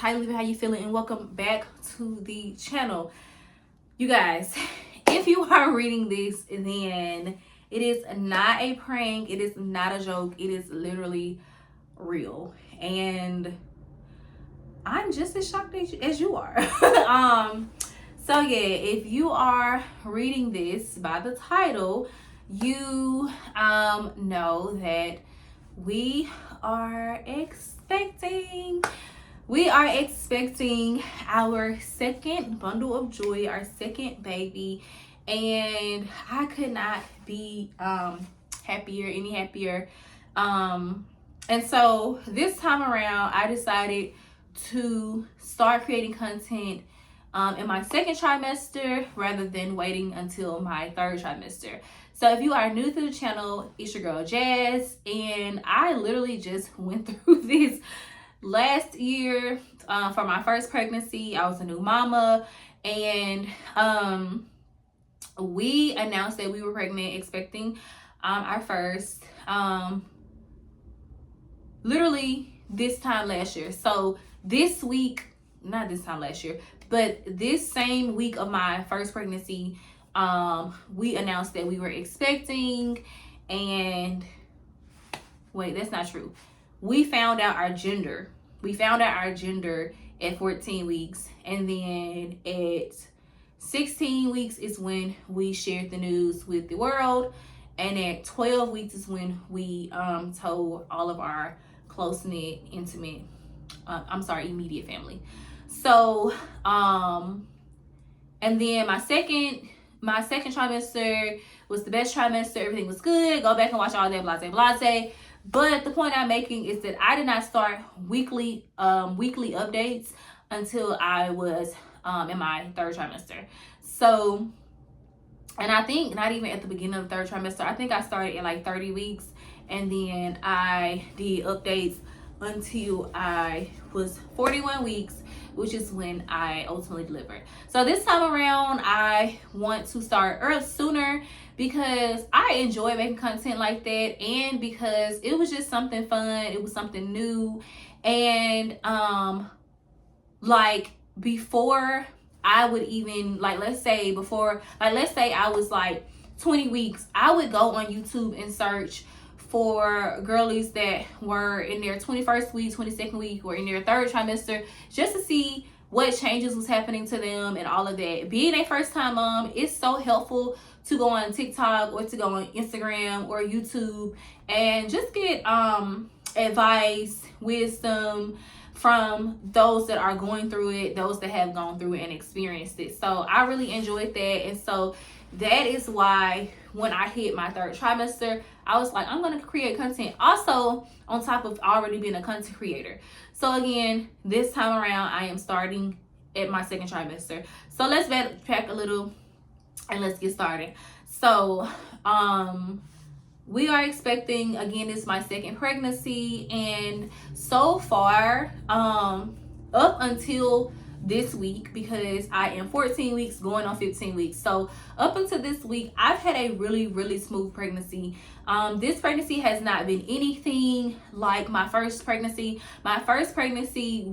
How you living? How you feeling? And welcome back to the channel. You guys, if you are reading this, then it is not a prank. It is not a joke. It is literally real. And I'm just as shocked as you are. So yeah, if you are reading this by the title, you know that we are expecting our second bundle of joy, our second baby, and I could not be any happier. And so this time around, I decided to start creating content in my second trimester rather than waiting until my third trimester. So if you are new to the channel, it's your girl Jazz, and I literally just went through this last year for my first pregnancy. I was a new mama, and we announced that we were pregnant, expecting our first literally this time last year. So this week, not this time last year, but this same week of my first pregnancy, we announced that we were expecting. And wait, that's not true. We found out our gender. We found out our gender at 14 weeks. And then at 16 weeks is when we shared the news with the world. And at 12 weeks is when we told all of our close-knit, intimate, immediate family. So, and then my second trimester was the best trimester. Everything was good. Go back and watch all that, blase. But the point I'm making is that I did not start weekly updates until I was in my third trimester. So, and I think not even at the beginning of the third trimester. I think I started at like 30 weeks, and then I did updates until I was 41 weeks, which is when I ultimately delivered. So this time around, I want to start sooner because I enjoy making content like that, and because it was just something fun. It was something new. And like before I would even, let's say I was like 20 weeks, I would go on YouTube and search for girlies that were in their 21st week, 22nd week, or in their third trimester, just to see what changes was happening to them and all of that. Being a first time mom, it's so helpful to go on TikTok or to go on Instagram or YouTube and just get advice, wisdom from those that are going through it, those that have gone through it and experienced it. So I really enjoyed that. And so that is why when I hit my third trimester, I was like, I'm going to create content also on top of already being a content creator. So again, this time around, I am starting at my second trimester. So let's backtrack a little and let's get started. So we are expecting, again, this is my second pregnancy, and so far up until this week, because I am 14 weeks going on 15 weeks, so up until this week I've had a really smooth pregnancy. This pregnancy has not been anything like my first pregnancy. My first pregnancy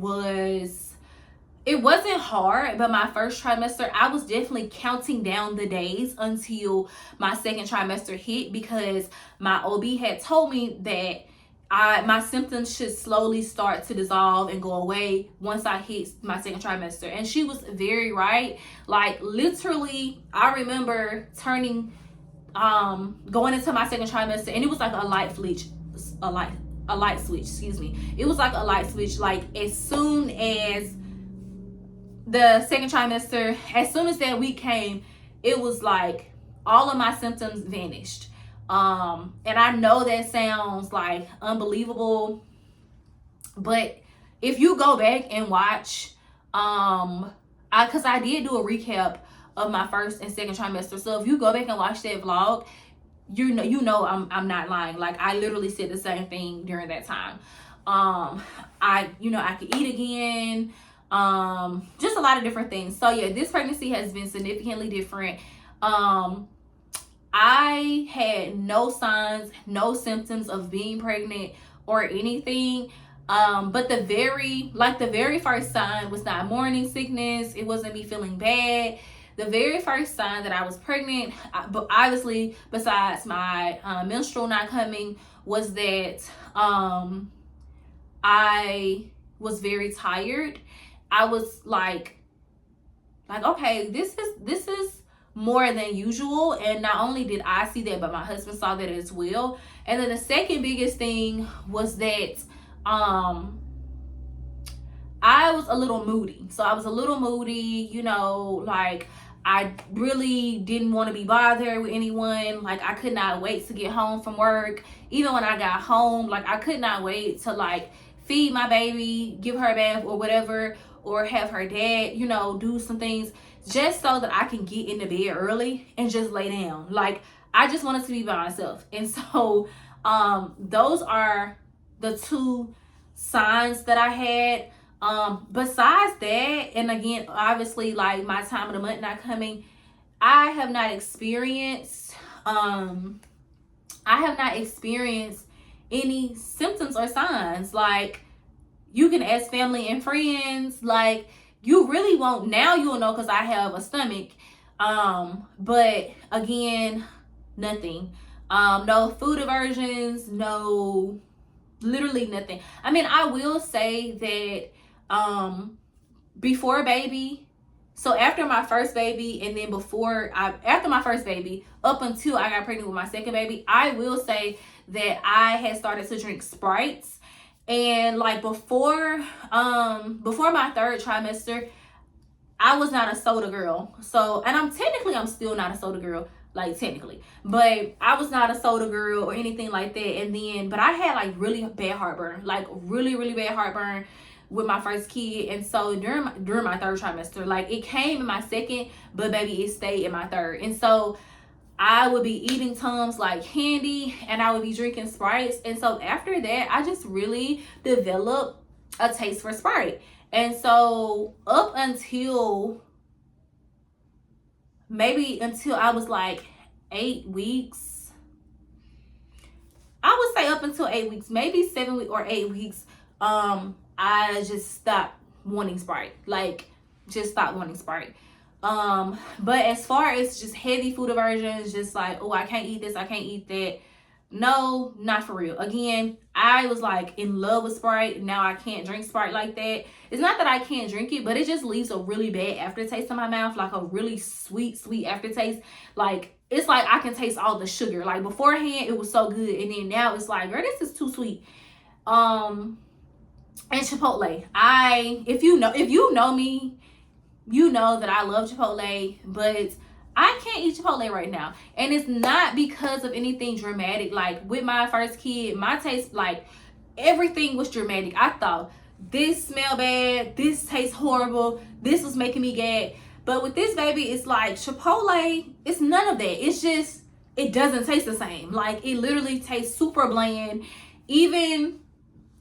it wasn't hard, but my first trimester, I was definitely counting down the days until my second trimester hit, because my OB had told me that my symptoms should slowly start to dissolve and go away once I hit my second trimester. And she was very right. Like literally, I remember going into my second trimester, and it was like a light switch, excuse me. It was like a light switch. Like as soon as the second trimester, as soon as that week came, it was like all of my symptoms vanished. And I know that sounds like unbelievable, but if you go back and watch, because I did do a recap of my first and second trimester. So if you go back and watch that vlog, you know I'm not lying. Like I literally said the same thing during that time. I could eat again. Just a lot of different things. So yeah, this pregnancy has been significantly different. I had no signs, no symptoms of being pregnant or anything But the very first sign was not morning sickness. It wasn't me feeling bad. The very first sign that I was pregnant, but obviously besides my menstrual not coming, was that I was very tired. I was like okay, this is more than usual. And not only did I see that, but my husband saw that as well. And then the second biggest thing was that I was a little moody. So I was a little moody, like I really didn't want to be bothered with anyone. Like I could not wait to get home from work. Even when I got home, like I could not wait to like feed my baby, give her a bath or whatever, or have her dad, do some things just so that I can get into bed early and just lay down. Like I just wanted to be by myself. And so those are the two signs that I had. Besides that, and again, obviously like my time of the month not coming, I have not experienced any symptoms or signs. Like you can ask family and friends, like you really won't. Now you'll know because I have a stomach. But again, nothing. No food aversions, no, literally nothing. I mean, I will say that before baby, so after my first baby, and then after my first baby, up until I got pregnant with my second baby, I will say that I had started to drink Sprites. And like before my third trimester, I was not a soda girl. So, and I'm still not a soda girl, like technically, but I was not a soda girl or anything like that. And then, but I had like really bad heartburn, like really, really bad heartburn with my first kid. And so during my third trimester, like it came in my second, but baby, it stayed in my third. And so I would be eating Tums like candy, and I would be drinking Sprites. And so after that, I just really developed a taste for Sprite. And so up until I was like 8 weeks, I would say up until 8 weeks, maybe 7 weeks or 8 weeks, I just stopped wanting Sprite. Like just stopped wanting Sprite. But as far as just heavy food aversions, just like, oh, I can't eat this, I can't eat that. No, not for real. Again, I was like in love with Sprite. Now I can't drink Sprite like that. It's not that I can't drink it, but it just leaves a really bad aftertaste in my mouth, like a really sweet aftertaste. Like it's like I can taste all the sugar. Like beforehand, it was so good, and then now it's like, girl, this is too sweet. And Chipotle. If you know me, you know that I love Chipotle, but I can't eat Chipotle right now. And it's not because of anything dramatic. Like with my first kid, my taste, like everything was dramatic. I thought this smell bad, this tastes horrible, this was making me gag. But with this baby, it's like Chipotle, it's none of that. It's just, it doesn't taste the same. Like it literally tastes super bland. Even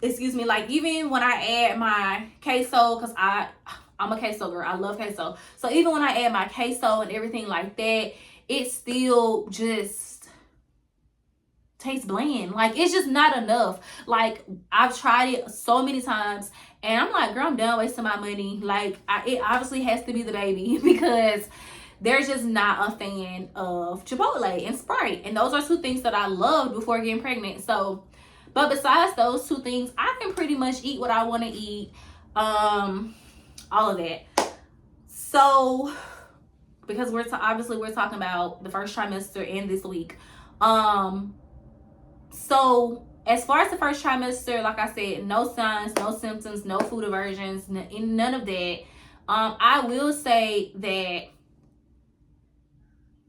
when I add my queso, because I'm a queso girl. I love queso. So even when I add my queso and everything like that, it still just tastes bland. Like it's just not enough. Like I've tried it so many times, and I'm like, girl, I'm done wasting my money. Like it obviously has to be the baby because they're just not a fan of Chipotle and Sprite. And those are two things that I loved before getting pregnant. So, but besides those two things, I can pretty much eat what I want to eat. All of that. So because we're talking about the first trimester and this week. So as far as the first trimester, like I said, no signs, no symptoms, no food aversions, none of that. I will say that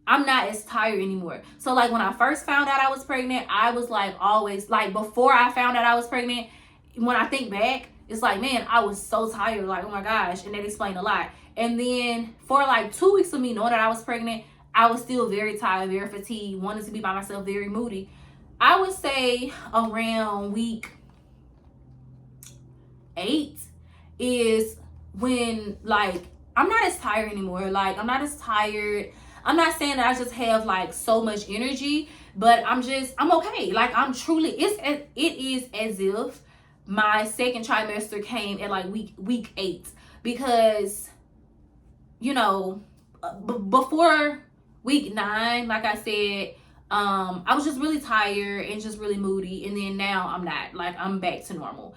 I'm not as tired anymore. So like when I first found out I was pregnant, I was like always, like before I found out I was pregnant, when I think back, it's like, man, I was so tired, like, oh my gosh, and that explained a lot. And then for like 2 weeks of me knowing that I was pregnant, I was still very tired, very fatigued, wanted to be by myself, very moody. I would say around week 8 is when, like, I'm not as tired anymore. Like, I'm not as tired. I'm not saying that I just have like so much energy, but I'm okay. Like, I'm truly, it is as if my second trimester came at like week 8, because before week 9, like I said, I was just really tired and just really moody, and then now I'm not, like, I'm back to normal.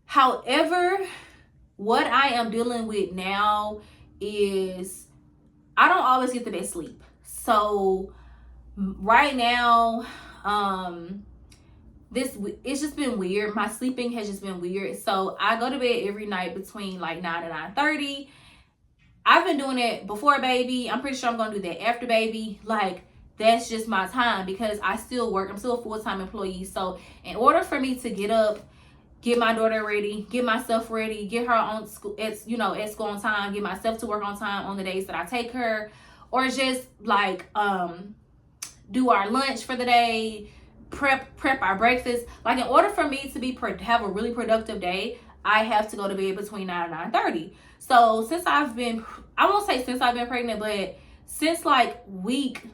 However, what I am dealing with now is I don't always get the best sleep. So right now, it's just been weird. My sleeping has just been weird. So I go to bed every night between like 9 and 9:30. I've been doing it before baby. I'm pretty sure I'm gonna do that after baby. Like, that's just my time, because I still work. I'm still a full-time employee. So in order for me to get up, get my daughter ready, get myself ready, get her on school at school on time, get myself to work on time on the days that I take her, or just like do our lunch for the day, prep our breakfast. Like, in order for me to have a really productive day, I have to go to bed between 9 and 9:30. So since I won't say since I've been pregnant, but since like week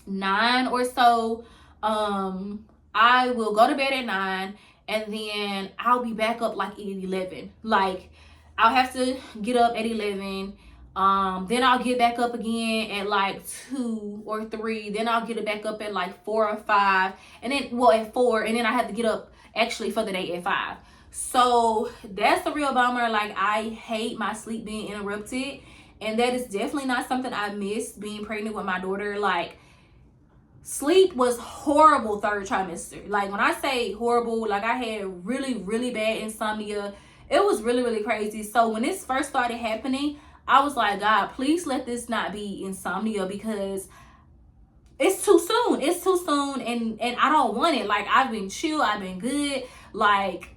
9 or so, I will go to bed at 9, and then I'll be back up like at 11. Like, I'll have to get up at 11. Then I'll get back up again at like 2 or 3. Then I'll get it back up at like 4 or 5. And then, at 4. And then I have to get up actually for the day at 5. So that's the real bummer. Like, I hate my sleep being interrupted. And that is definitely not something I miss being pregnant with my daughter. Like, sleep was horrible 3rd trimester. Like, when I say horrible, like, I had really, really bad insomnia. It was really, really crazy. So when this first started happening, I was like, God, please let this not be insomnia, because it's too soon. It's too soon, and I don't want it. Like, I've been chill, I've been good, like,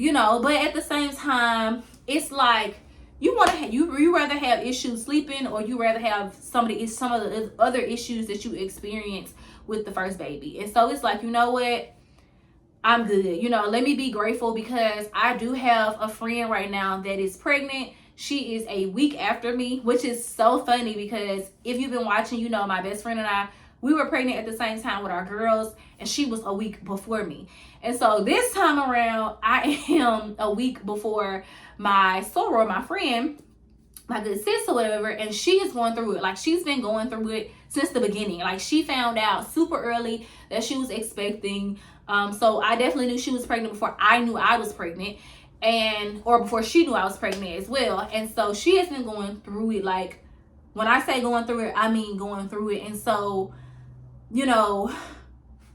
but at the same time, it's like you rather have issues sleeping, or you rather have some of the other issues that you experience with the first baby. And so it's like, you know what? I'm good. Let me be grateful, because I do have a friend right now that is pregnant. She is a week after me, which is so funny, because if you've been watching, my best friend and I, we were pregnant at the same time with our girls, and she was a week before me. And so this time around, I am a week before my soror, my friend, my good sis or whatever, and she is going through it. Like, she's been going through it since the beginning. Like, she found out super early that she was expecting. So I definitely knew she was pregnant before I knew I was pregnant. Or before she knew I was pregnant as well. And so she has been going through it. Like, when I say going through it, I mean going through it. And so,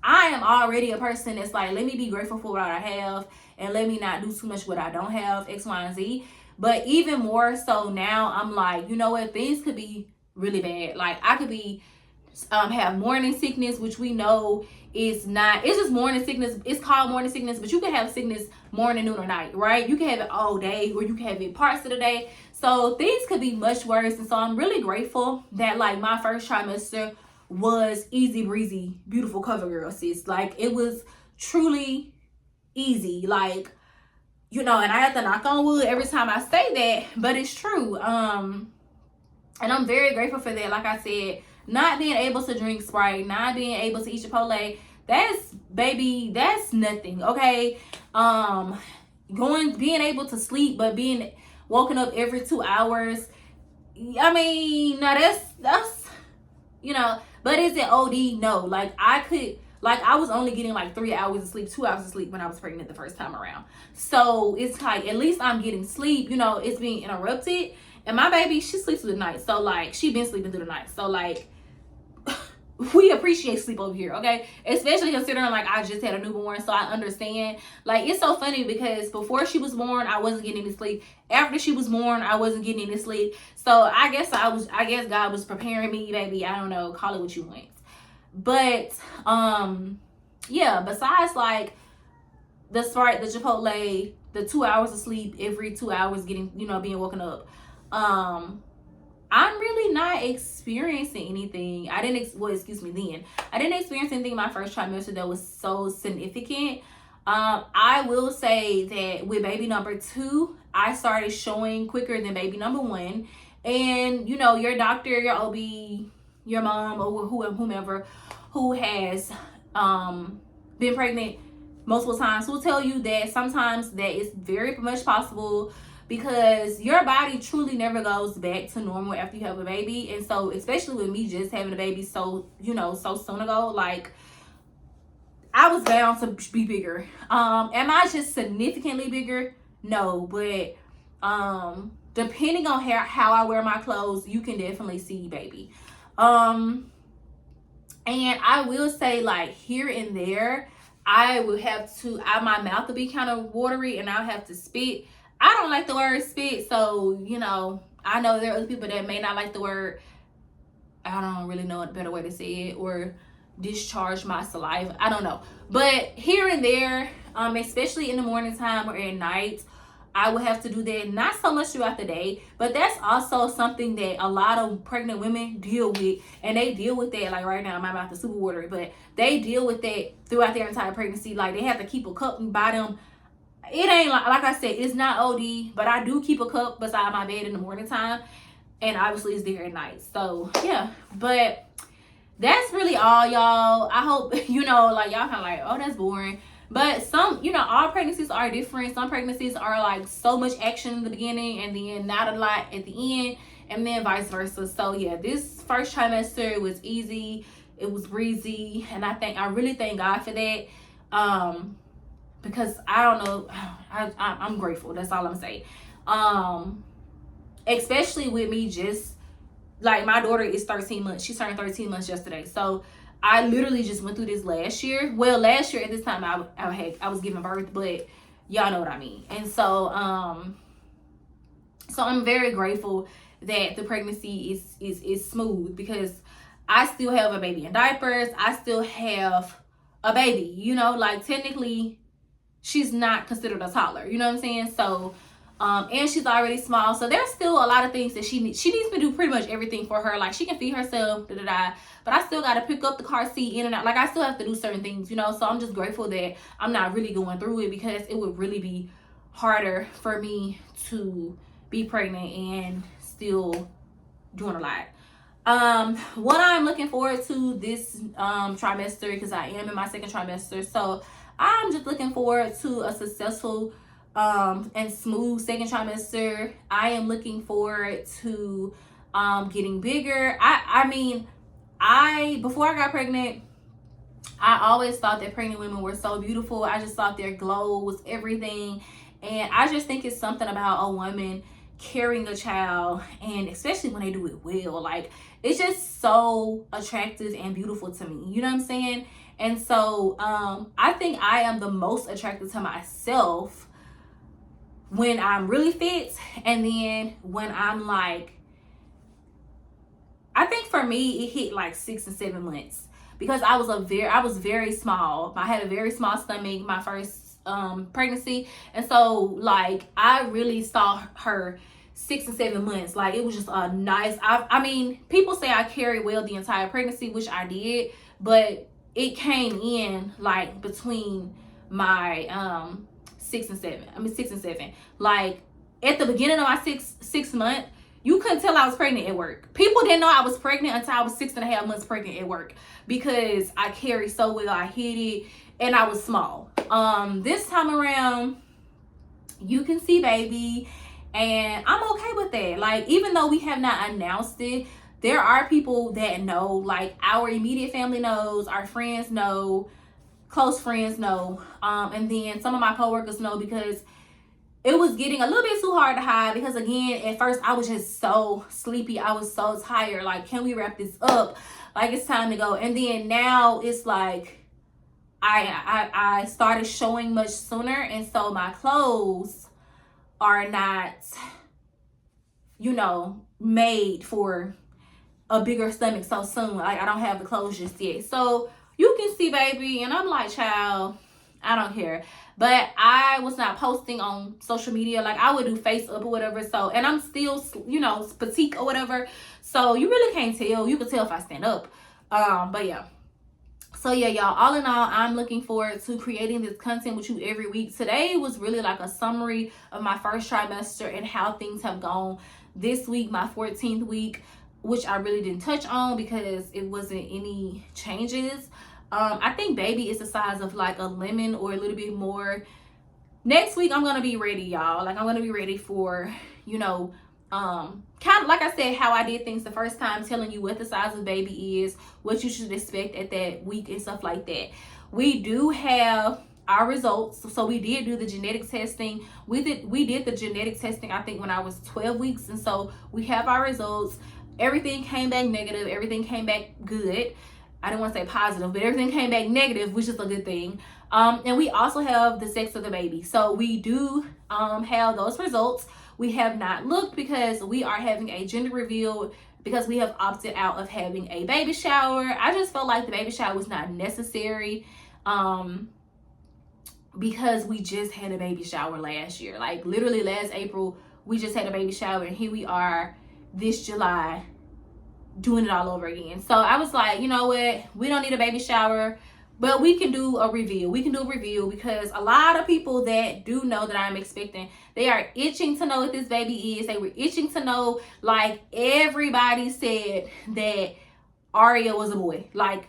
I am already a person that's like, let me be grateful for what I have, and let me not do too much what I don't have, X, Y, and Z. But even more so now, I'm like, you know what, things could be really bad. Like, I could be have morning sickness, which we know is not, it's just morning sickness. It's called morning sickness, but you can have sickness morning, noon, or night, right? You can have it all day, or you can have it parts of the day. So things could be much worse. And so I'm really grateful that, like, my first trimester was easy breezy, beautiful cover girl, sis. Like, it was truly easy. Like, and I have to knock on wood every time I say that, but it's true. And I'm very grateful for that. Like I said, not being able to drink Sprite, not being able to eat Chipotle, that's nothing, okay? Being able to sleep, but being woken up every 2 hours, I mean, now that's but is it OD? No. Like, I was only getting like 3 hours of sleep, 2 hours of sleep when I was pregnant the first time around. So it's like, at least I'm getting sleep, it's being interrupted. And my baby, she sleeps through the night. So, like, she been sleeping through the night. So, like, we appreciate sleep over here, okay? Especially considering, like, I just had a newborn, so I understand. Like, it's so funny, because before she was born, I wasn't getting any sleep. After she was born, I wasn't getting any sleep. So I guess God was preparing me, baby. I don't know, call it what you want. But yeah, besides, like, the Sprite, the Chipotle, the 2 hours of sleep every 2 hours, getting, being woken up, I'm really not experiencing anything. I didn't experience anything my first trimester that was so significant. I will say that with baby number 2, I started showing quicker than baby number 1. And, your doctor, your OB, your mom, or whomever who has been pregnant multiple times will tell you that sometimes that is very much possible, because your body truly never goes back to normal after you have a baby. And so, especially with me just having a baby so soon ago, like, I was bound to be bigger. Am I just significantly bigger? No, but depending on how I wear my clothes, you can definitely see, baby. And I will say, like, here and there, I will have to, my mouth will be kind of watery and I'll have to spit. I don't like the word spit, so, I know there are other people that may not like the word. I don't really know a better way to say it, or discharge my saliva. I don't know. But here and there, especially in the morning time or at night, I will have to do that. Not so much throughout the day, but that's also something that a lot of pregnant women deal with. And they deal with that, like right now, my mouth is super watery, but they deal with that throughout their entire pregnancy. Like, they have to keep a cup by them. It ain't like I said, it's not OD, but I do keep a cup beside my bed in the morning time. And obviously it's there at night. So yeah, but that's really all, y'all. I hope, like, y'all kind of like, oh, that's boring. But some, all pregnancies are different. Some pregnancies are like so much action in the beginning and then not a lot at the end, and then vice versa. So yeah, this first trimester was easy. It was breezy. And I really thank God for that. Because I don't know, I'm grateful. That's all I'm saying. Especially with me just, like, my daughter is 13 months. She turned 13 months yesterday. So I literally just went through this last year. Well, last year at this time I was giving birth, but y'all know what I mean. And so I'm very grateful that the pregnancy is smooth, because I still have a baby in diapers. I still have a baby, like, technically she's not considered a toddler, you know what I'm saying? So and she's already small, so there's still a lot of things that she needs to do pretty much everything for her. Like, she can feed herself, but I still got to pick up the car seat in and out. Like, I still have to do certain things, so I'm just grateful that I'm not really going through it, because it would really be harder for me to be pregnant and still doing a lot. What I'm looking forward to this trimester, because I am in my second trimester, so I'm just looking forward to a successful and smooth second trimester. I am looking forward to getting bigger. I mean, before I got pregnant, I always thought that pregnant women were so beautiful. I just thought their glow was everything. And I just think it's something about a woman carrying a child, and especially when they do it well, like, it's just so attractive and beautiful to me, you know what I'm saying? And so I think I am the most attracted to myself when I'm really fit, and then when I'm like, I think for me it hit like 6 and 7 months, because I was very small. I had a very small stomach my first pregnancy, and so, like, I really saw her 6 and 7 months. Like, it was just a nice, I mean, people say I carried well the entire pregnancy, which I did, but it came in like between my 6 and 7. Like, at the beginning of my six month, you couldn't tell I was pregnant at work. People didn't know I was pregnant until I was 6.5 months pregnant at work, because I carried so well. I hit it, and I was small. This time around, you can see, baby, and I'm okay with that. Like, even though we have not announced it, there are people that know. Like, our immediate family knows, our friends know, close friends know, and then some of my coworkers know, because it was getting a little bit too hard to hide. Because, again, at first I was just so sleepy. I was so tired. Like, can we wrap this up? Like, it's time to go. And then now it's like I started showing much sooner, and so my clothes are not, made for a bigger stomach so soon. Like, I don't have the clothes just yet. So you can see, baby, and I'm like, child, I don't care. But I was not posting on social media. Like, I would do face up or whatever. So, and I'm still, petite or whatever. So you really can't tell. You can tell if I stand up. But yeah. So yeah, y'all, all in all, I'm looking forward to creating this content with you every week. Today was really like a summary of my first trimester and how things have gone this week, my 14th week, which I really didn't touch on because it wasn't any changes. I think baby is the size of like a lemon or a little bit more. Next week I'm gonna be ready, y'all. Like I'm gonna be ready for, you know, kind of like I said, how I did things the first time, telling you what the size of baby is, what you should expect at that week and stuff like that. We do have our results. So we did do the genetic testing. We did the genetic testing, I think, when I was 12 weeks. And so we have our results. Everything came back negative. Everything came back good. I didn't want to say positive, but everything came back negative, which is a good thing. And we also have the sex of the baby. So we do have those results. We have not looked because we are having a gender reveal, because we have opted out of having a baby shower. I just felt like the baby shower was not necessary, because we just had a baby shower last year. Like literally last April, we just had a baby shower, and here we are this July doing it all over again. So I was like, you know what? We don't need a baby shower, but we can do a reveal. We can do a reveal because a lot of people that do know that I'm expecting, they are itching to know what this baby is. They were itching to know, like everybody said that Aria was a boy. Like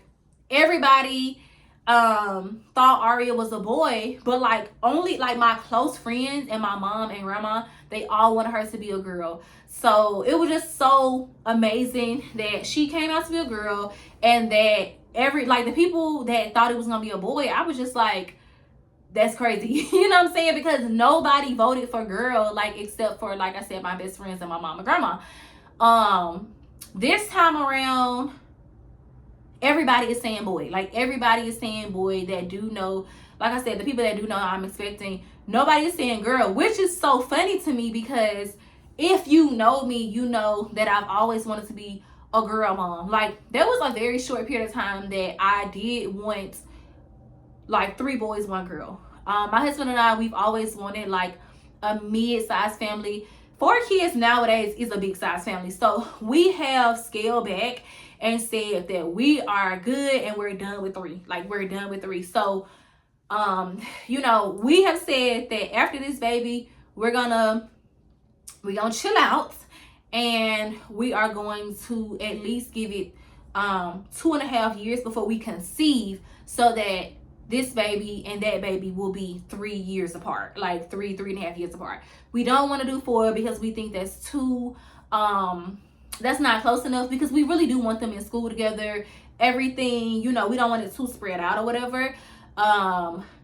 everybody thought Aria was a boy, but like only like my close friends and my mom and grandma, they all wanted her to be a girl. So it was just so amazing that she came out to be a girl, and that the people that thought it was gonna be a boy, I was just like, that's crazy. You know what I'm saying? Because nobody voted for girl, like except for, like I said, my best friends and my mom and grandma. This time around, everybody is saying boy. Like everybody is saying boy that do know. Like I said, the people that do know I'm expecting, nobody is saying girl, which is so funny to me, because if you know me, you know that I've always wanted to be a girl mom. Like there was a very short period of time that I did want like 3 boys, 1 girl. My husband and I, we've always wanted like a mid-sized family. 4 kids nowadays is a big size family. So we have scaled back and said that we are good and we're done with 3. Like we're done with 3. So you know, we have said that after this baby, we're gonna chill out, and we are going to at least give it 2.5 years before we conceive, so that this baby and that baby will be 3 years apart, like 3.5 years apart. We don't want to do 4 because we think that's too that's not close enough, because we really do want them in school together, everything, you know, we don't want it too spread out or whatever,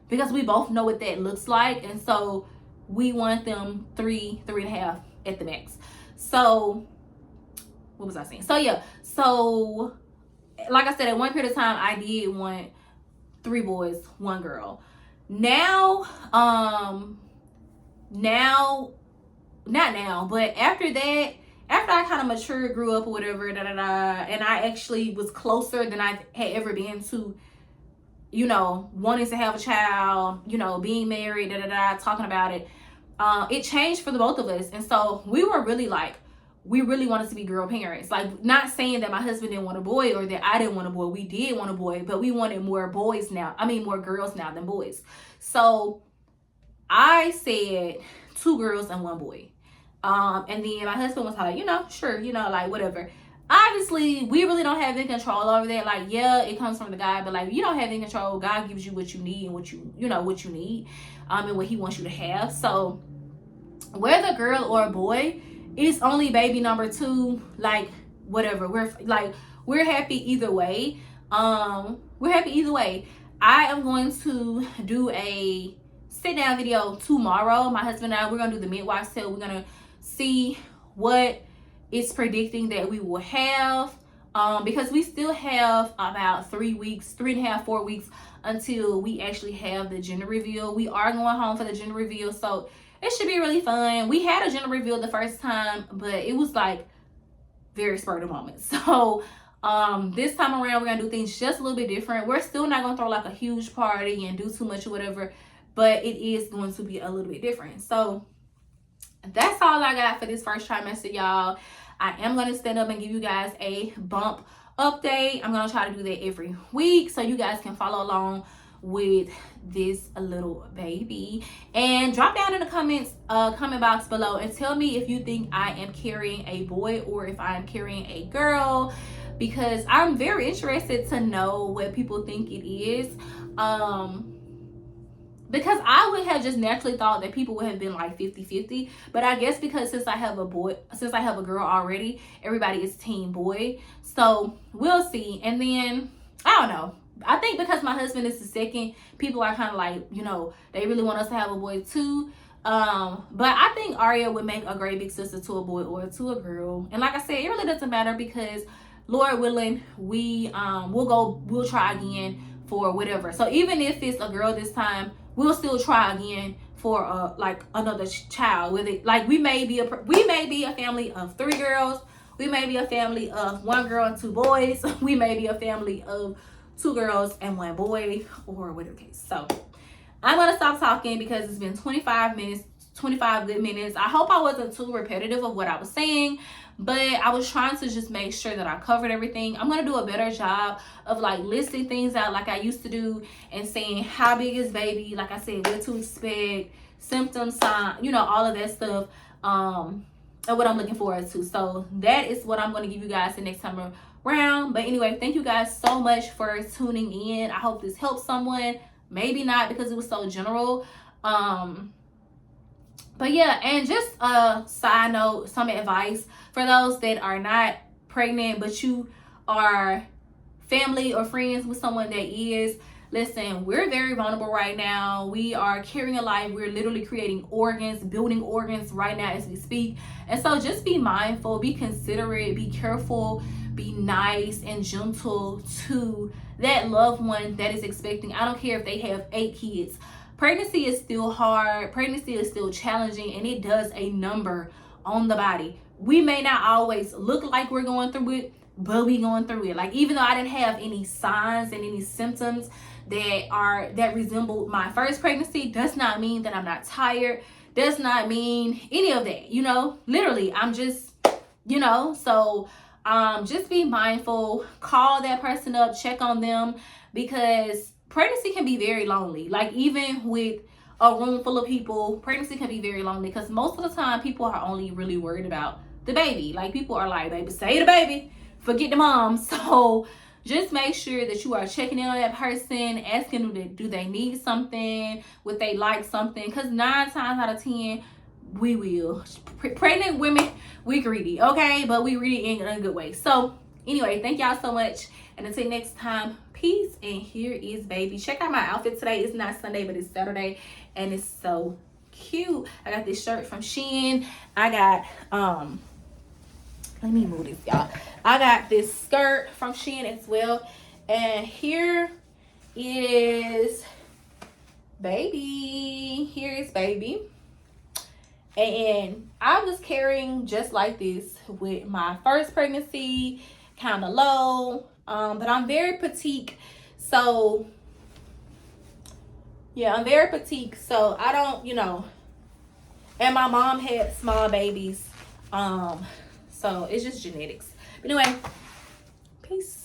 because we both know what that looks like. And so we want them 3.5 at the max. So what was I saying? So yeah, so like I said, at one period of time I did want 3 boys, 1 girl. Now not now, but after that, after I kind of matured, grew up or whatever, and I actually was closer than I had ever been to, you know, wanting to have a child, you know, being married, talking about it. It changed for the both of us. And so we were really like, we really wanted to be girl parents. Like, not saying that my husband didn't want a boy or that I didn't want a boy. We did want a boy, but we wanted more boys now. I mean, more girls now than boys. So I said 2 girls and 1 boy. And then my husband was like, you know, sure, you know, like whatever. Obviously, we really don't have any control over that. Like, yeah, it comes from the guy, but like, you don't have any control. God gives you what you need and what you need, and what he wants you to have. So whether a girl or a boy, it's only baby number 2, like whatever. We're happy either way. We're happy either way. I am going to do a sit down video tomorrow. My husband and I, we're gonna do the midwife tale. We're gonna see what it's predicting that we will have, because we still have about 3.5, 4 weeks until we actually have the gender reveal. We are going home for the gender reveal, so it should be really fun. We had a gender reveal the first time, but it was like very spur of the moment. So this time around, we're gonna do things just a little bit different. We're still not gonna throw like a huge party and do too much or whatever, but it is going to be a little bit different. So that's all I got for this first trimester, y'all. I am going to stand up and give you guys a bump update. I'm going to try to do that every week so you guys can follow along with this little baby. And drop down in the comments, comment box below, and tell me if you think I am carrying a boy or if I am carrying a girl, because I'm very interested to know what people think it is. Because I would have just naturally thought that people would have been like 50-50, but I guess because since I have a girl already, everybody is team boy. So we'll see. And then I don't know, I think because my husband is the second, people are kind of like, you know, they really want us to have a boy too. But I think Aria would make a great big sister to a boy or to a girl. And like I said, it really doesn't matter, because Lord willing, we'll try again for whatever. So even if it's a girl this time, we'll still try again for like another child with it. Like we may be a family of 3 girls, we may be a family of 1 girl and 2 boys, we may be a family of 2 girls and 1 boy, or whatever case. So I'm gonna stop talking because it's been 25 good minutes. I hope I wasn't too repetitive of what I was saying, but I was trying to just make sure that I covered everything. I'm gonna do a better job of like listing things out like I used to do, and saying how big is baby, like I said, what to expect, symptoms, sign, you know, all of that stuff, and what I'm looking forward to. So that is what I'm going to give you guys the next time around. But anyway, thank you guys so much for tuning in. I hope this helps someone. Maybe not, because it was so general. But yeah, and just a side note, some advice for those that are not pregnant but you are family or friends with someone that is. Listen, we're very vulnerable right now. We are carrying a life. We're literally creating organs, building organs right now as we speak. And so just be mindful, be considerate, be careful, be nice and gentle to that loved one that is expecting. I don't care if they have 8 kids. Pregnancy is still hard. Pregnancy is still challenging, and it does a number on the body. We may not always look like we're going through it, but we going through it. Like, even though I didn't have any signs and any symptoms that resembled my first pregnancy, does not mean that I'm not tired, does not mean any of that, you know. Literally, I'm just, you know. So just be mindful, call that person up, check on them, because pregnancy can be very lonely. Like, even with a room full of people, pregnancy can be very lonely, because most of the time people are only really worried about the baby. Like, people are like, baby, say the baby, forget the mom. So just make sure that you are checking in on that person, asking them, do they need something, would they like something, because 9 times out of 10 we will. Pregnant women, we greedy, okay? But we greedy in a good way. So anyway, thank y'all so much, and until next time, peace. And here is baby. Check out my outfit today. It's not Sunday, but it's Saturday, and it's so cute. I got this shirt from Shein. I got let me move this, y'all. I got this skirt from Shein as well, and here is baby. Here is baby. And I was carrying just like this with my first pregnancy, kind of low, but I'm very petite, so yeah, I'm very petite, so I don't, you know, and my mom had small babies, so it's just genetics. But anyway, peace.